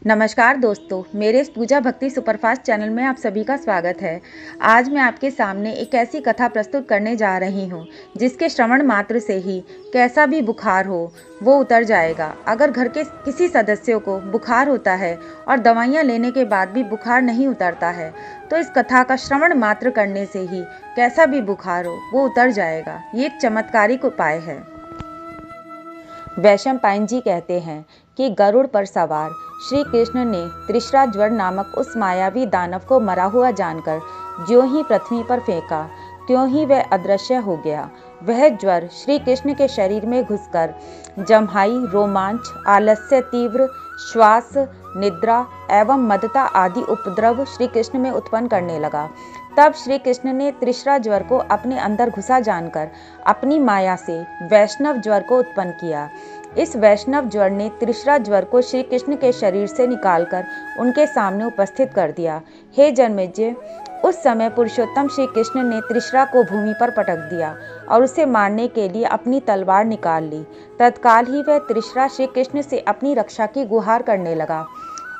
नमस्कार दोस्तों, मेरे इस पूजा भक्ति सुपरफास्ट चैनल में आप सभी का स्वागत है। आज मैं आपके सामने एक ऐसी कथा प्रस्तुत करने जा रही हूँ जिसके श्रवण मात्र से ही कैसा भी बुखार हो वो उतर जाएगा। अगर घर के किसी सदस्यों को बुखार होता है और दवाइयाँ लेने के बाद भी बुखार नहीं उतरता है तो इस कथा का श्रवण मात्र करने से ही कैसा भी बुखार हो वो उतर जाएगा। ये एक चमत्कारिक उपाय है। वैशंपायन जी कहते हैं कि गरुड़ पर सवार श्री कृष्ण ने त्रिशरा ज्वर नामक उस मायावी दानव को मरा हुआ जानकर ज्यों ही पृथ्वी पर फेंका त्यों ही वह अदृश्य हो गया। वह ज्वर श्री कृष्ण के शरीर में घुसकर जम्हाई, रोमांच, आलस्य, तीव्र श्वास, निद्रा एवं मदता आदि उपद्रव श्री कृष्ण में उत्पन्न करने लगा। तब श्री कृष्ण ने त्रिशरा ज्वर को अपने अंदर घुसा जानकर अपनी माया से वैष्णव ज्वर को उत्पन्न किया। इस वैष्णव ज्वर ने त्रिशरा ज्वर को श्री कृष्ण के शरीर से निकालकर उनके सामने उपस्थित कर दिया। हे जन्मेजय, उस समय पुरुषोत्तम श्री कृष्ण ने त्रिशरा को भूमि पर पटक दिया और उसे मारने के लिए अपनी तलवार निकाल ली। तत्काल ही वह त्रिशरा श्री कृष्ण से अपनी रक्षा की गुहार करने लगा।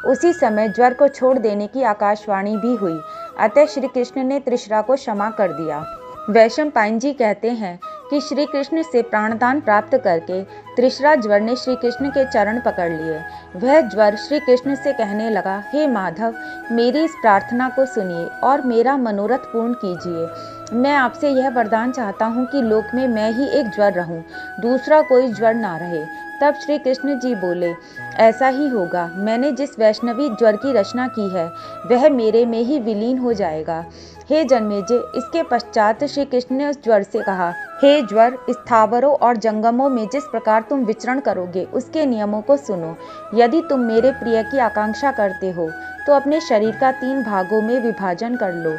उसी समय ज्वर को छोड़ देने की आकाशवाणी भी हुई, अतः श्री कृष्ण ने त्रिशरा को क्षमा कर दिया। वैशंपायन जी कहते हैं कि श्री कृष्ण से प्राणदान प्राप्त करके त्रिशरा ज्वर ने श्री कृष्ण के चरण पकड़ लिए। वह ज्वर श्री कृष्ण से कहने लगा, हे माधव, मेरी इस प्रार्थना को सुनिए और मेरा मनोरथ पूर्ण कीजिए। मैं आपसे यह वरदान चाहता हूँ कि लोक में मैं ही एक ज्वर रहूं, दूसरा कोई ज्वर ना रहे। तब श्री कृष्ण जी बोले, ऐसा ही होगा। मैंने जिस वैष्णवी ज्वर की रचना की है वह मेरे में ही विलीन हो जाएगा। हे जन्मेजय, इसके पश्चात श्री कृष्ण ने उस ज्वर से कहा, हे ज्वर, स्थावरों और जंगमों में जिस प्रकार तुम विचरण करोगे उसके नियमों को सुनो। यदि तुम मेरे प्रिय की आकांक्षा करते हो तो अपने शरीर का 3 भागों में विभाजन कर लो।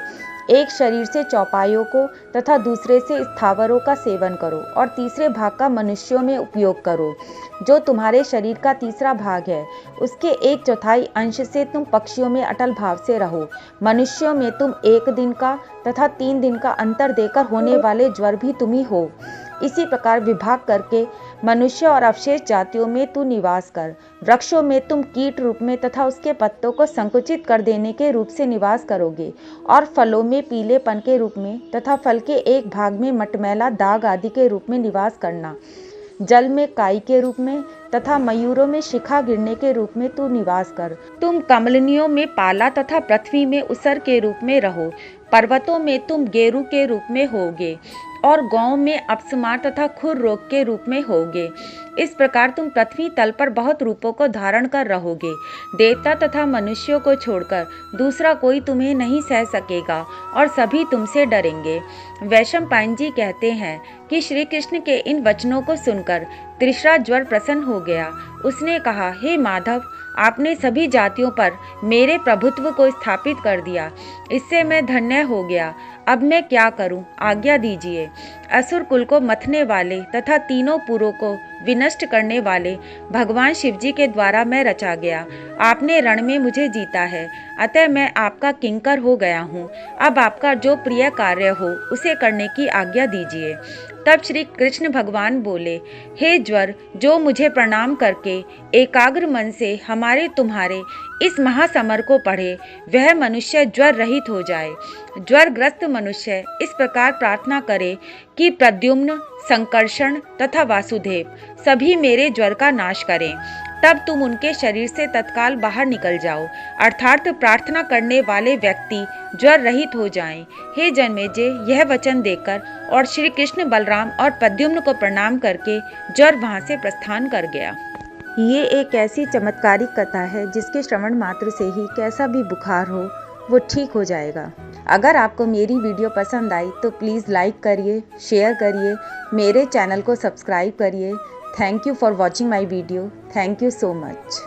एक शरीर से चौपाइयों को तथा दूसरे से स्थावरों का सेवन करो और तीसरे भाग का मनुष्यों में उपयोग करो। जो तुम्हारे शरीर का तीसरा भाग है उसके 1/4 अंश से तुम पक्षियों में अटल भाव से रहो। मनुष्यों में तुम 1 दिन का तथा 3 दिन का अंतर देकर होने वाले ज्वर भी तुम ही हो। इसी प्रकार विभाग करके मनुष्य और अवशेष जातियों में तू निवास कर। वृक्षों में तुम कीट रूप में तथा उसके पत्तों को संकुचित कर देने के रूप से निवास करोगे और फलों में पीलेपन के रूप में तथा फल के एक भाग में मटमैला दाग आदि के रूप में निवास करना। जल में काई के रूप में तथा मयूरों में शिखा गिरने के रूप में तू निवास कर। तुम कमलनियों में पाला तथा पृथ्वी में उसर के रूप में रहो। पर्वतों में तुम गेरू के रूप में होगे और गांव में अपस्मार तथा खुर रोग के रूप में होगे। इस प्रकार तुम पृथ्वी तल पर बहुत रूपों को धारण कर रहोगे। देवता तथा मनुष्यों को छोड़कर दूसरा कोई तुम्हें नहीं सह सकेगा और सभी तुमसे डरेंगे। वैशंपायन जी कहते हैं कि श्री कृष्ण के इन वचनों को सुनकर त्रिशरा ज्वर प्रसन्न हो गया। उसने कहा, हे माधव, आपने सभी जातियों पर मेरे प्रभुत्व को स्थापित कर दिया। इससे मैं धन्य हो गया। अब मैं क्या करूं? आज्ञा दीजिए। असुर कुल को मथने वाले तथा तीनों पुरों को विनष्ट करने वाले भगवान शिवजी के द्वारा मैं रचा गया। आपने रण में मुझे जीता है, अतः मैं आपका किंकर हो गया हूँ। अब आपका जो प्रिय कार्य हो उसे करने की आज्ञा दीजिए। तब श्री कृष्ण भगवान बोले, हे ज्वर, जो मुझे प्रणाम करके एकाग्र मन से हमारे तुम्हारे इस महासमर को पढ़े वह मनुष्य ज्वर रहित हो जाए। ज्वर ग्रस्त मनुष्य इस प्रकार प्रार्थना करे कि प्रद्युम्न, संकर्षण तथा वासुदेव सभी मेरे ज्वर का नाश करें। तब तुम उनके शरीर से तत्काल बाहर निकल जाओ, अर्थात प्रार्थना करने वाले व्यक्ति ज्वर रहित हो जाएं। हे जन्मेजय, यह वचन देकर और श्री कृष्ण बलराम और प्रद्युम्न को प्रणाम करके ज्वर वहां से प्रस्थान कर गया। ये एक ऐसी चमत्कारिक कथा है जिसके श्रवण मात्र से ही कैसा भी बुखार हो वो ठीक हो जाएगा। अगर आपको मेरी वीडियो पसंद आई तो प्लीज़ लाइक करिए, शेयर करिए, मेरे चैनल को सब्सक्राइब करिए। Thank you for watching my video. Thank you so much.